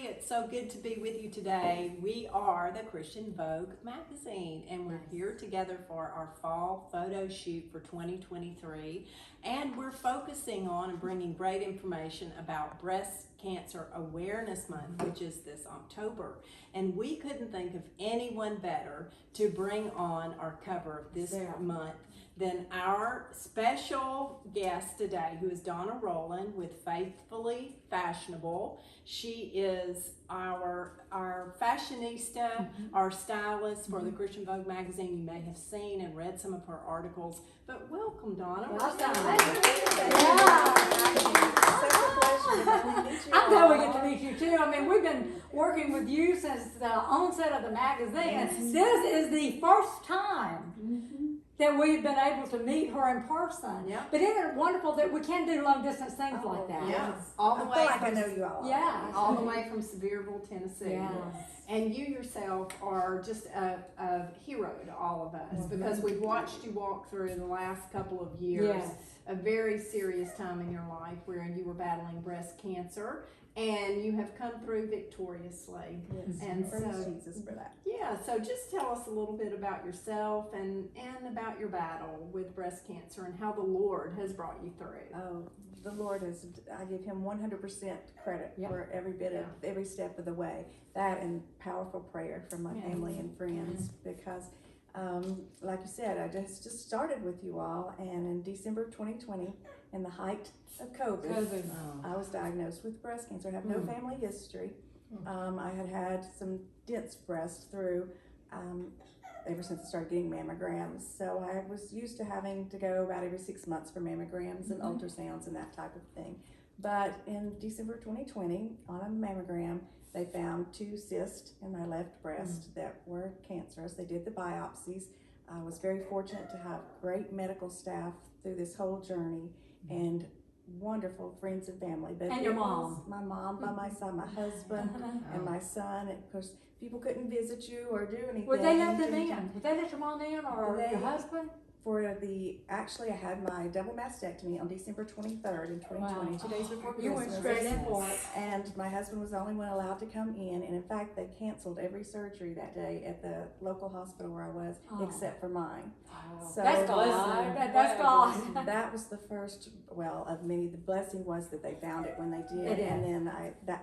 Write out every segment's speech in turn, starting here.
It's so good to be with you today. We are the Christian Vogue Magazine, and we're here together for our fall photo shoot for 2023. And we're focusing on and bringing great information about Breast Cancer Awareness Month, which is this October. And we couldn't think of anyone better to bring on our cover of this month than our special guest today, who is Donna Roland with Faithfully Fashionable. She is our fashionista, our stylist for the Christian Vogue Magazine. You may have seen and read some of her articles. But welcome, Donna. I'm glad we get to meet you too. I mean, we've been working with you since the onset of the magazine. This is the first time that we've been able to meet her in person. Yeah. But isn't it wonderful that we can do long distance things like that? Yes. All the way I know you all. Yeah. all the way from Sevierville, Tennessee. Yes. And you yourself are just a hero to all of us because we've watched you walk through the last couple of years, a very serious time in your life where you were battling breast cancer, and you have come through victoriously. Yes. And Praise so, Jesus for that. yeah, so just tell us a little bit about yourself and about your battle with breast cancer and how the Lord has brought you through. Oh, the Lord is, I give him 100% credit for every bit of, every step of the way. That and powerful prayer from my family and friends because, like you said, I just started with you all, and in December of 2020, in the height of COVID, I was diagnosed with breast cancer. I have no family history. I had had some dense breasts through ever since I started getting mammograms. So I was used to having to go about every 6 months for mammograms and ultrasounds and that type of thing. But in December 2020, on a mammogram, they found 2 cysts in my left breast that were cancerous. They did the biopsies. I was very fortunate to have great medical staff through this whole journey and wonderful friends and family. But And your mom. my mom by my side, my husband, and my son. And of course, people couldn't visit you or do anything. Would they let them in? Would they let your mom in or your husband? Actually, I had my double mastectomy on December 23rd in 2020, 2 days before Christmas. You went straight in for it. And my husband was the only one allowed to come in. And in fact, they canceled every surgery that day at the local hospital where I was, except for mine. So That's God. That's God. that was the first, of many. The blessing was that they found it when they did. And then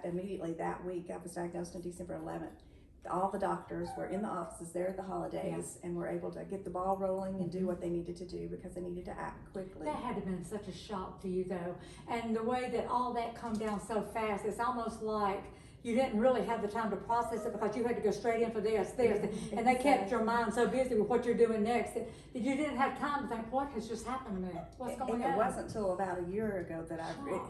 immediately that week, I was diagnosed on December 11th. All the doctors were in the offices there at the holidays and were able to get the ball rolling and do what they needed to do because they needed to act quickly. That had to have been such a shock to you though. And the way that all that come down so fast, it's almost like you didn't really have the time to process it because you had to go straight in for this, and they kept your mind so busy with what you're doing next that you didn't have time to think, what has just happened to me? What's going on? It wasn't until about a year ago that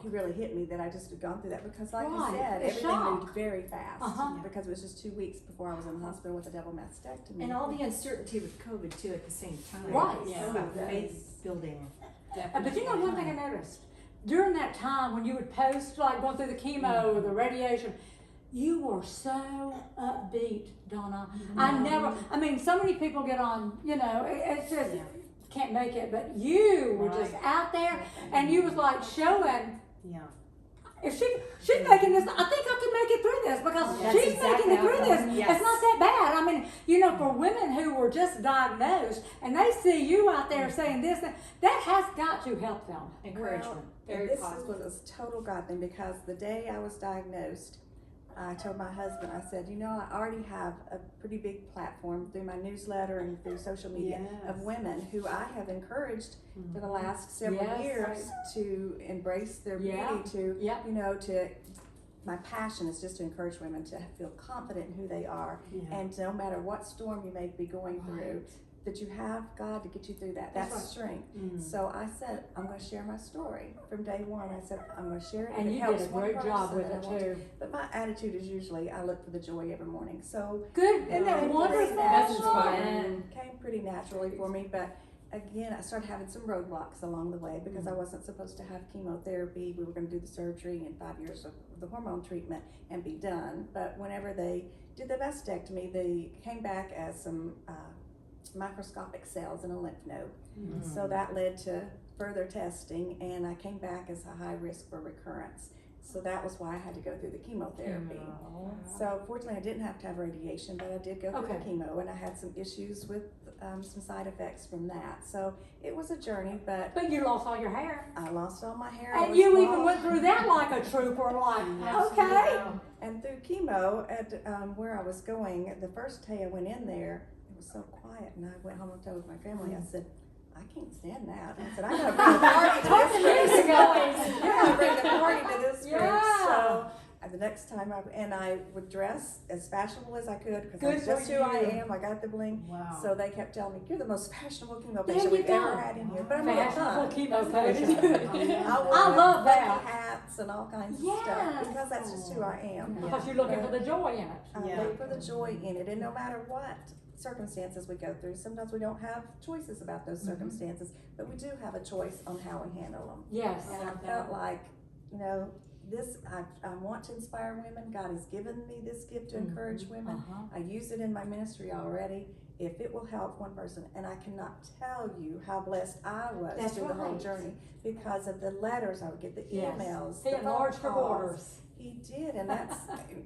he really hit me that I just had gone through that because like you said, everything moved very fast because it was just 2 weeks before I was in the hospital with a double mastectomy. And all the uncertainty with COVID too at the same time. Right. Yeah. About faith building. But you know one thing I noticed? During that time when you would post, like going through the chemo or the radiation, you were so upbeat, Donna. I mean, so many people get on, it's just, can't make it, but you were just out there and you was like showing, if she's making this, I think I can make it through this because she's making it through this. Yes. It's not that bad. I mean, for women who were just diagnosed and they see you out there saying this, that has got to help them. Encouragement. Very this positive. was a total God thing because the day I was diagnosed, I told my husband, I said, I already have a pretty big platform through my newsletter and through social media of women who I have encouraged for the last several years to embrace their beauty, to my passion is just to encourage women to feel confident in who they are and no matter what storm you may be going through, that you have God to get you through that. That's strength. So I said, I'm going to share my story from day one. I said, I'm going to share it. And you did a great job with it too. But my attitude is usually, I look for the joy every morning. So good. Isn't that wonderful? That's inspiring. Came pretty naturally for me. But again, I started having some roadblocks along the way because I wasn't supposed to have chemotherapy. We were going to do the surgery and 5 years of the hormone treatment and be done. But whenever they did the mastectomy, they came back as some microscopic cells in a lymph node. So that led to further testing, and I came back as a high risk for recurrence. So that was why I had to go through the chemotherapy. Chemo. So fortunately, I didn't have to have radiation, but I did go through Okay. the chemo, and I had some issues with some side effects from that. So it was a journey, but But you lost all your hair. I lost all my hair. I And was you even bald. went through that like a trooper, like, okay. And through chemo, at where I was going, the first day I went in there, it was so quiet, and I went home and told my family, I said, I can't stand that. I said, I gotta bring the party to this group. I gotta bring the party to this group. Yeah. So the next time I would dress as fashionable as I could, because Good that's just for who I you. am. I got the bling. Wow. So they kept telling me, you're the most fashionable chemo There patient you we've go. ever had in here. But I'm not Fashionable fun. chemo patient. I wore I love that. funky hats and all kinds of Yes. stuff, because that's just who I am. Because you're looking for the joy in it. I Yeah. look for the joy in it, and no matter what circumstances we go through, sometimes we don't have choices about those circumstances, but we do have a choice on how we handle them. Yes. And I felt like, you know, I want to inspire women. God has given me this gift to encourage women. Uh-huh. I use it in my ministry already. If it will help one person, and I cannot tell you how blessed I was That's through the whole right. journey, because of the letters I would get, the Yes. emails, He the phone enlarged her calls. borders. He did, and that's,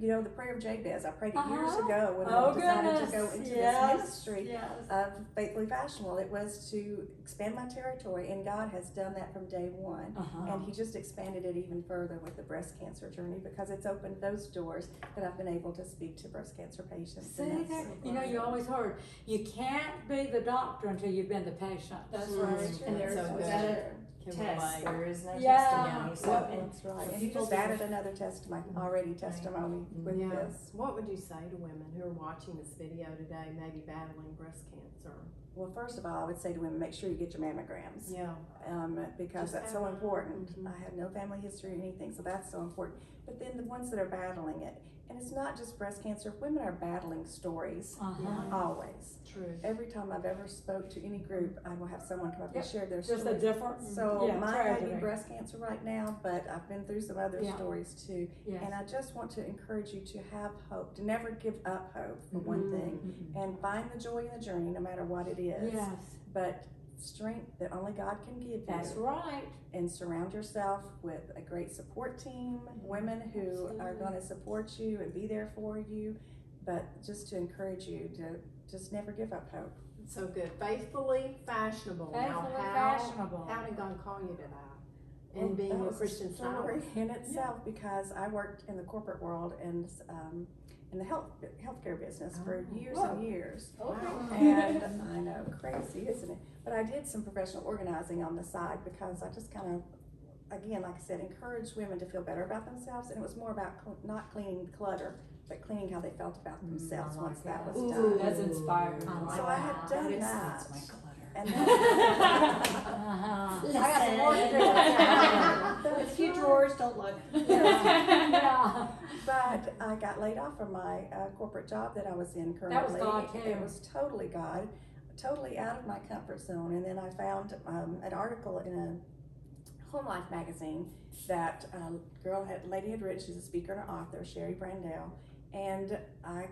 you know, the prayer of Jabez. I prayed it years Uh-huh. ago when Oh, I decided goodness. to go into Yes. this ministry Yes. of Faithfully Fashionable. It was to expand my territory, and God has done that from day one. Uh-huh. And He just expanded it even further with the breast cancer journey, because it's opened those doors that I've been able to speak to breast cancer patients. See and that's there? so You know, you blessed. always heard, you can't be the doctor until you've been the patient. That's That's right. true. And there's, So was good. that a Can test? relate. There is no Yeah. testimony. So, Well, and that's right. for And He people just to- added another testimony, already testimony with Yeah. this. What would you say to women who are watching this video today, maybe battling breast cancer? Well, first of all, I would say to women, make sure you get your mammograms. Yeah. Because Just that's so have- important. Mhm. I have no family history or anything, so that's so important. But then the ones that are battling it, and it's not just breast cancer, women are battling stories, Uh-huh. always. True. Every time I've ever spoke to any group, I will have someone come up Yep. and share their Just a story. different, So yeah, mine may tragedy. be breast cancer right now, but I've been through some other Yeah. stories too. Yes. And I just want to encourage you to have hope, to never give up hope for one Mm-hmm. thing, and find the joy in the journey no matter what it is. Yes, But strength that only God can give you. that's right. And surround yourself with a great support team, women who are Absolutely. going to support you and be there for you, but just to encourage you to just never give up hope. So good. Faithfully fashionable. Faithfully now, fashionable. How did God call you to that? Well, And being that a was Christian story stylist. in itself, because I worked in the corporate world and in the healthcare business for years Whoa. and years. Okay. And I know, crazy, isn't it? But I did some professional organizing on the side, because I just kind of, again, like I said, encouraged women to feel better about themselves. And it was more about not cleaning clutter, but cleaning how they felt about themselves I like once that that. was Ooh, done. that's inspiring. So I had done Notice that. that's my clutter. And then, Uh-huh. I got some more to do. With a few drawers, don't look. Yeah. but I got laid off from my corporate job that I was in currently. That was God, too. It was totally God, totally out of my comfort zone. And then I found an article in a Home Life magazine that lady had written. She's a speaker and an author, Sherry Brandell. And I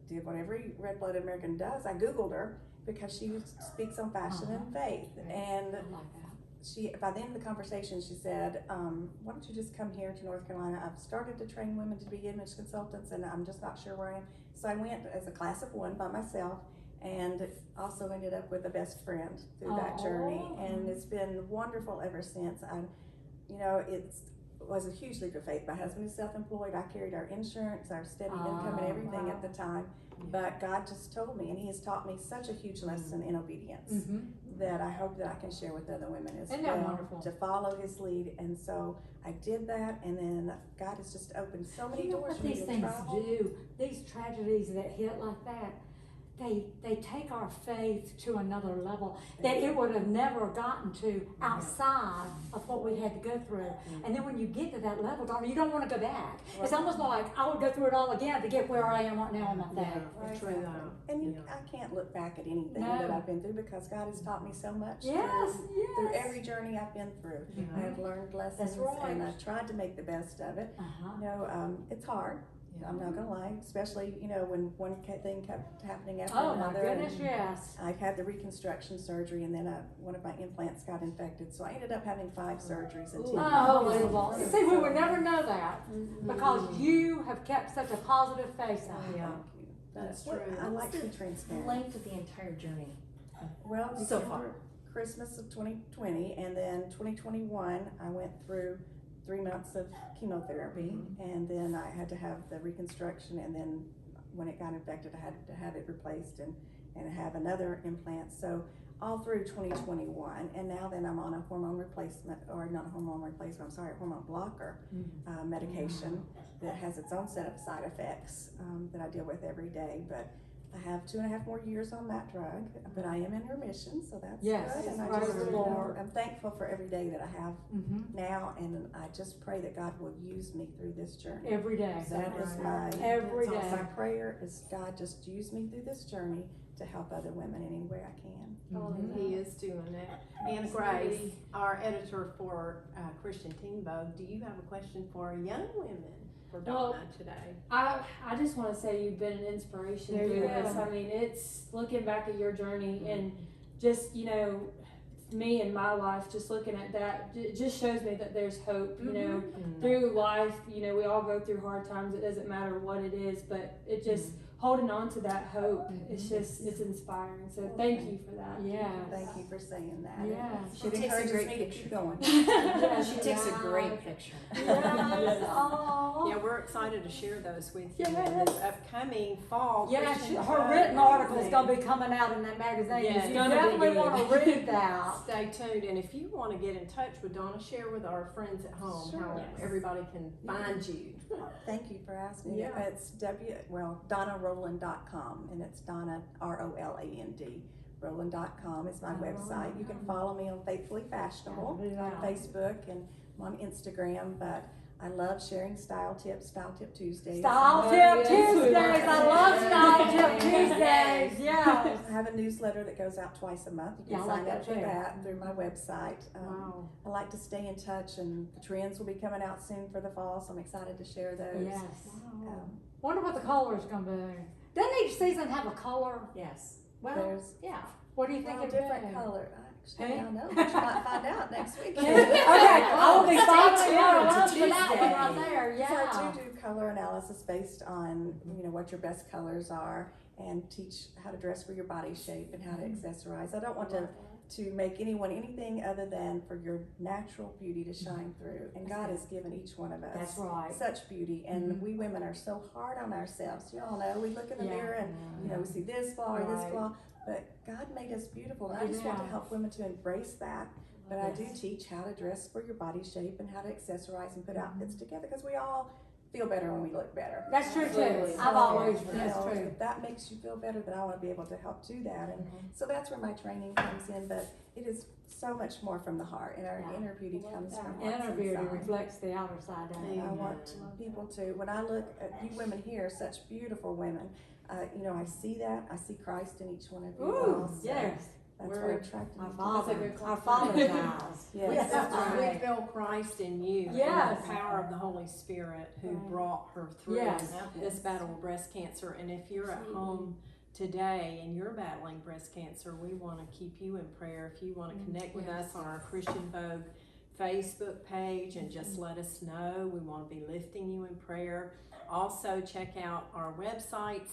did what every red-blooded American does. I Googled her, because she speaks on fashion and faith. And I like that. by the end of the conversation, she said, why don't you just come here to North Carolina? I've started to train women to be image consultants, and I'm just not sure where I am. So I went as a class of one by myself, and also ended up with a best friend through that journey. And it's been wonderful ever since. It was a huge leap of faith. My husband is self-employed. I carried our insurance, our steady income, and everything at the time. But God just told me, and He has taught me such a huge lesson in obedience, that I hope that I can share with other women as Isn't that well, wonderful? to follow His lead. And so I did that, and then God has just opened so many You know doors what for me these to things travel. do? These tragedies that hit like that, they take our faith to another level that it would have never gotten to outside of what we had to go through. And then when you get to that level, Donna, you don't want to go back. It's almost like I would go through it all again to get where I am right now in my faith. Right. True that. And Yeah. I can't look back at anything No. that I've been through, because God has taught me so much Yes, through yes. every journey I've been through. Yeah. I have learned lessons, right. and I've tried to make the best of it. Uh-huh. It's hard. I'm not gonna lie, especially, when one thing kept happening after Oh my another. goodness, yes. I had the reconstruction surgery, and then one of my implants got infected, so I ended up having 5 surgeries in 2 Oh, months. unbelievable. See, we would never know that because you have kept such a positive face on it. Yeah. That's But true. I like to be The transparent. length of the entire journey. Well, So December, far. Christmas of 2020, and then 2021, I went through 3 months of chemotherapy, and then I had to have the reconstruction, and then when it got infected, I had to have it replaced and have another implant. So all through 2021, and now then I'm on a hormone replacement, or not a hormone replacement, I'm sorry, a hormone blocker medication that has its own set of side effects that I deal with every day. But I have 2.5 more years on that drug, but I am in remission, so that's Yes, good. And I praise just, the Lord. I'm thankful for every day that I have Mhm. now, and I just pray that God will use me through this journey. Every day. That is my Every my day. prayer is, God, just use me through this journey to help other women in any way I can. He is doing it. And Grace, our editor for Christian Teen Vogue, do you have a question for young women for Donna today? I just want to say you've been an inspiration There you through go. this. I mean, it's looking back at your journey and just, me and my life, just looking at that, it just shows me that there's hope, through life. We all go through hard times. It doesn't matter what it is, but it just holding on to that hope, it's inspiring. So thank you for that. Yes. Thank you for saying that. Yes. It She takes a encourages great me to picture. keep going. She takes a great picture. Yes. Oh. Yeah, we're excited to share those with you Yes. in this upcoming fall. Yeah, Christian her Vogue written article is magazine. gonna be coming out in that magazine. Yes. You Gonna be definitely good. wanna read that. Stay tuned, and if you want to get in touch with Donna, share with our friends at home Sure. how Yes. everybody can find you. Thank you for asking. Yeah. It's DonnaRoland.com, and it's Donna, ROLAND. Roland.com is my website. You can follow me on Faithfully Fashionable on Facebook, and I'm on Instagram, but I love sharing Style Tip Tuesdays. Style Tip Yes. Tuesdays, I love Style Tip Tuesdays, yes. I have a newsletter that goes out twice a month. You Yeah, can I like sign up that for too. that through my website. Wow. I like to stay in touch, and the trends will be coming out soon for the fall, so I'm excited to share those. Yes. Um, Wonder what the color's gonna be. Doesn't each season have a color? Yes. Well, there's yeah. What do you think well, it'd different be? color. Actually, I Hey? don't know, but you might find out next week. Okay, I'll be following tuned your to love for that one Tuesday. right there, So yeah. I do color analysis based on, what your best colors are, and teach how to dress for your body shape and how to accessorize. I don't want to make anyone anything other than for your natural beauty to shine through. And God has given each one of us That's right. such beauty, and we women are so hard on ourselves. You all know, we look in the Yeah. mirror and we see this flaw or this Right. flaw, but God made us beautiful, and I just want to Yes. help women to embrace that. But I do Yes. teach how to dress for your body shape and how to accessorize and put outfits together, because we all feel better when we look better. That's true too. Absolutely. I've always, You that's know, true. if that makes you feel better, then I want to be able to help do that. And so that's where my training comes in, but it is so much more from the heart, and our Yeah. inner beauty comes from what's Inner beauty inside. reflects the outer side, doesn't it? I want people to, when I look at you women here, such beautiful women, I see that, I see Christ in each one of you. Ooh, all, so yes. That's We're- what attracted Our me. Father, our Father's eyes. Yes. That's We right. feel Christ in you. Yes. And the power of the Holy Spirit who Right. brought her through Yes. this battle with breast cancer. And if you're at home today and you're battling breast cancer, we want to keep you in prayer. If you want to connect with us on our Christian Vogue Facebook page and just let us know, we want to be lifting you in prayer. Also, check out our website,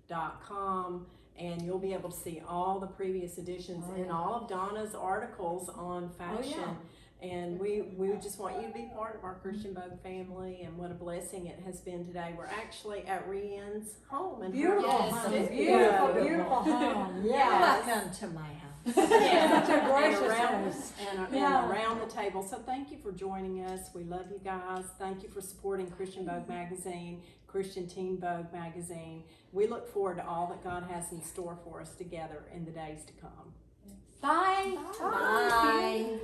cvoguemagazine.com, and you'll be able to see all the previous editions and all of Donna's articles on fashion. And we just want you to be part of our Christian Vogue family, and what a blessing it has been today. We're actually at Rianne's home in Beautiful her home, studio. beautiful, beautiful home, yes. Welcome to my house. Such a gracious and around, host. and Yeah. around the table. So thank you for joining us. We love you guys. Thank you for supporting Christian Vogue Magazine, Christian Teen Vogue Magazine. We look forward to all that God has in store for us together in the days to come. Bye. Bye.